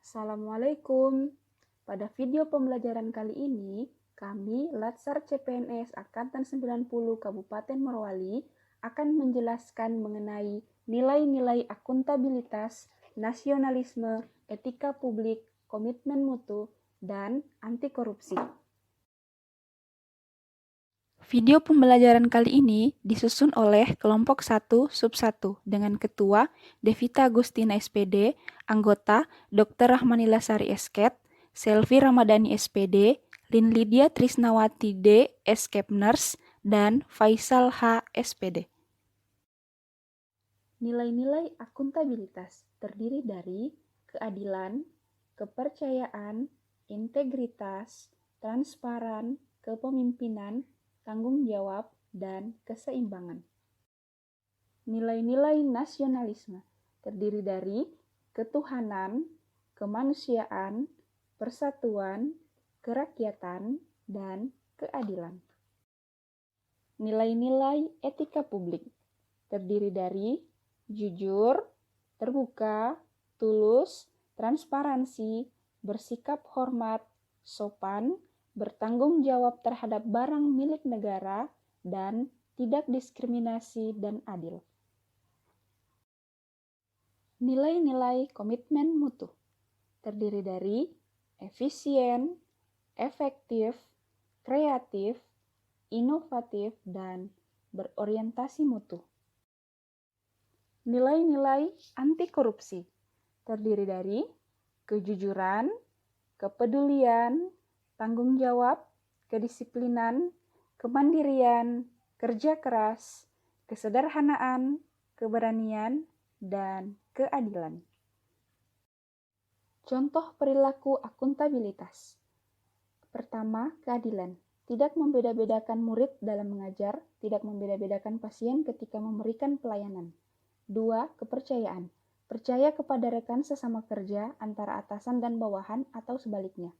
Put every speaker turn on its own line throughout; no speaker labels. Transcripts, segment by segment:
Assalamualaikum. Pada video pembelajaran kali ini, kami Latsar CPNS Angkatan 90 Kabupaten Morowali akan menjelaskan mengenai nilai-nilai akuntabilitas, nasionalisme, etika publik, komitmen mutu, dan anti korupsi. Video pembelajaran kali ini disusun oleh kelompok 1 sub 1 dengan ketua Devita Agustina SPD, anggota Dr. Rahmanila Sari Esket, Selvi Ramadhani SPD, Lin Lydia Trisnawati D. Escape Nurse, dan Faisal H. SPD. Nilai-nilai akuntabilitas terdiri dari keadilan, kepercayaan, integritas, transparan, kepemimpinan, tanggung jawab, dan keseimbangan. Nilai-nilai nasionalisme terdiri dari ketuhanan, kemanusiaan, persatuan, kerakyatan, dan keadilan. Nilai-nilai etika publik terdiri dari jujur, terbuka, tulus, transparansi, bersikap hormat, sopan, bertanggung jawab terhadap barang milik negara, dan tidak diskriminasi dan adil. Nilai-nilai komitmen mutu terdiri dari efisien, efektif, kreatif, inovatif, dan berorientasi mutu. Nilai-nilai anti korupsi terdiri dari kejujuran, kepedulian, tanggung jawab, kedisiplinan, kemandirian, kerja keras, kesederhanaan, keberanian, dan keadilan. Contoh perilaku akuntabilitas. Pertama, keadilan. Tidak membeda-bedakan murid dalam mengajar, tidak membeda-bedakan pasien ketika memberikan pelayanan. 2. Kepercayaan. Percaya kepada rekan sesama kerja antara atasan dan bawahan atau sebaliknya.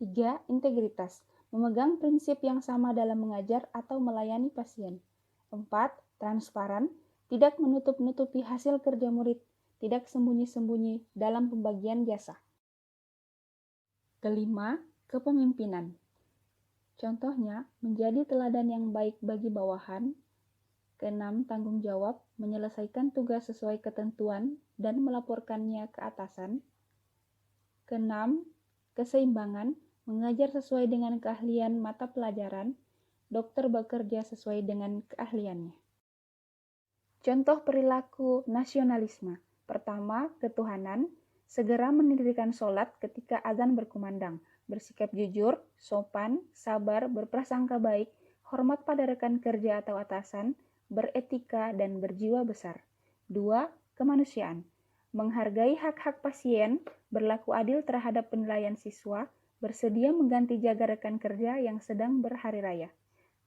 3. Integritas. Memegang prinsip yang sama dalam mengajar atau melayani pasien. 4. Transparan. Tidak menutup-nutupi hasil kerja murid. Tidak sembunyi-sembunyi dalam pembagian jasa. Kelima, kepemimpinan. Contohnya, menjadi teladan yang baik bagi bawahan. Keenam, tanggung jawab, menyelesaikan tugas sesuai ketentuan dan melaporkannya ke atasan. Keenam, keseimbangan, mengajar sesuai dengan keahlian mata pelajaran, dokter bekerja sesuai dengan keahliannya. Contoh perilaku nasionalisme. Pertama, ketuhanan, segera mendirikan sholat ketika azan berkumandang, bersikap jujur, sopan, sabar, berprasangka baik, hormat pada rekan kerja atau atasan, beretika, dan berjiwa besar. 2. Kemanusiaan, menghargai hak-hak pasien, berlaku adil terhadap penilaian siswa, bersedia mengganti jaga rekan kerja yang sedang berhari raya.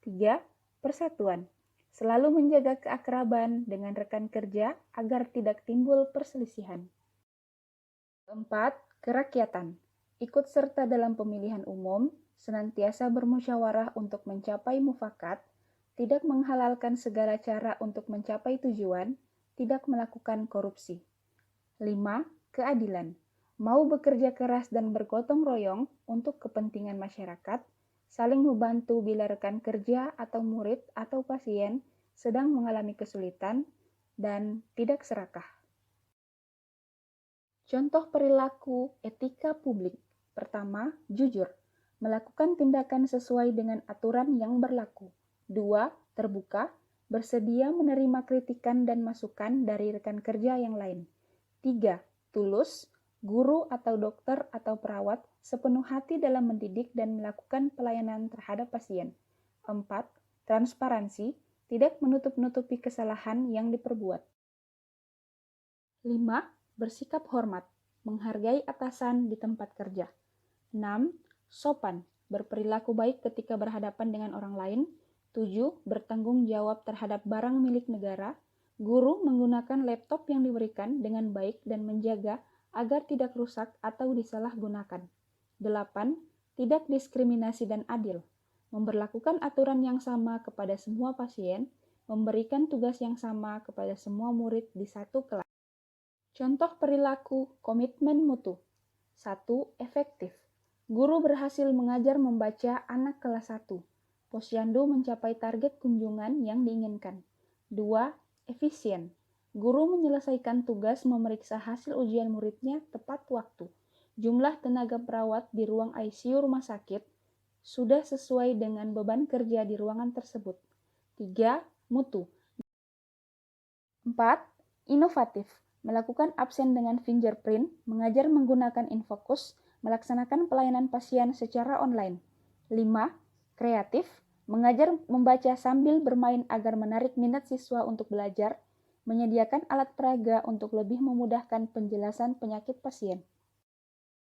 3. Persatuan, selalu menjaga keakraban dengan rekan kerja agar tidak timbul perselisihan. 4. Kerakyatan, ikut serta dalam pemilihan umum, senantiasa bermusyawarah untuk mencapai mufakat, tidak menghalalkan segala cara untuk mencapai tujuan, tidak melakukan korupsi. 5. Keadilan, mau bekerja keras dan bergotong royong untuk kepentingan masyarakat, saling membantu bila rekan kerja atau murid atau pasien sedang mengalami kesulitan, dan tidak serakah. Contoh perilaku etika publik. Pertama, jujur, melakukan tindakan sesuai dengan aturan yang berlaku. 2. Terbuka, bersedia menerima kritikan dan masukan dari rekan kerja yang lain. 3. Tulus, guru atau dokter atau perawat sepenuh hati dalam mendidik dan melakukan pelayanan terhadap pasien. 4. Transparansi, tidak menutup-nutupi kesalahan yang diperbuat. 5. Bersikap hormat, menghargai atasan di tempat kerja. 6. Sopan, berperilaku baik ketika berhadapan dengan orang lain. 7. Bertanggung jawab terhadap barang milik negara. Guru menggunakan laptop yang diberikan dengan baik dan menjaga agar tidak rusak atau disalahgunakan. 8. Tidak diskriminasi dan adil, memberlakukan aturan yang sama kepada semua pasien, memberikan tugas yang sama kepada semua murid di satu kelas. Contoh perilaku komitmen mutu. 1. Efektif. Guru berhasil mengajar membaca anak kelas 1. Posyandu mencapai target kunjungan yang diinginkan. 2. Efisien. Guru menyelesaikan tugas memeriksa hasil ujian muridnya tepat waktu. Jumlah tenaga perawat di ruang ICU rumah sakit sudah sesuai dengan beban kerja di ruangan tersebut. 3. Mutu. 4. Inovatif. Melakukan absen dengan fingerprint, mengajar menggunakan Infocus, melaksanakan pelayanan pasien secara online. 5. Kreatif. Mengajar membaca sambil bermain agar menarik minat siswa untuk belajar, menyediakan alat peraga untuk lebih memudahkan penjelasan penyakit pasien.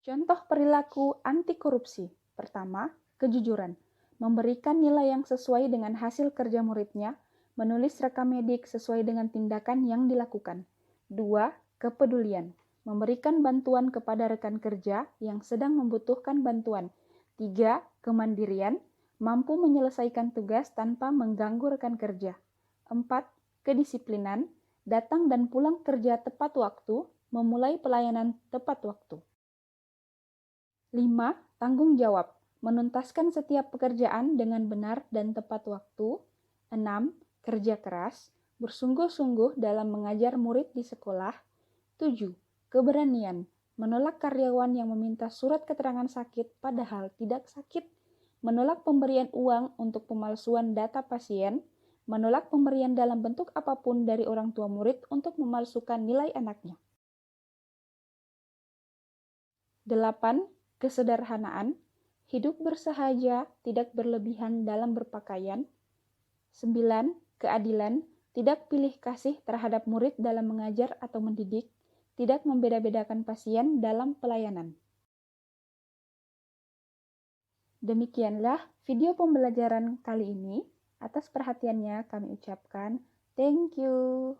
Contoh perilaku anti korupsi. Pertama, kejujuran. Memberikan nilai yang sesuai dengan hasil kerja muridnya, menulis rekam medik sesuai dengan tindakan yang dilakukan. 2. Kepedulian. Memberikan bantuan kepada rekan kerja yang sedang membutuhkan bantuan. 3. Kemandirian. Mampu menyelesaikan tugas tanpa mengganggu rekan kerja. 4. Kedisiplinan. Datang dan pulang kerja tepat waktu, memulai pelayanan tepat waktu. 5. Tanggung jawab. Menuntaskan setiap pekerjaan dengan benar dan tepat waktu. 6. Kerja keras. Bersungguh-sungguh dalam mengajar murid di sekolah. 7. Keberanian. Menolak karyawan yang meminta surat keterangan sakit padahal tidak sakit. Menolak pemberian uang untuk pemalsuan data pasien. Menolak pemberian dalam bentuk apapun dari orang tua murid untuk memalsukan nilai anaknya. 8. Kesederhanaan, hidup bersahaja, tidak berlebihan dalam berpakaian. 9. Keadilan, tidak pilih kasih terhadap murid dalam mengajar atau mendidik, tidak membeda-bedakan pasien dalam pelayanan. Demikianlah video pembelajaran kali ini. Atas perhatiannya kami ucapkan thank you.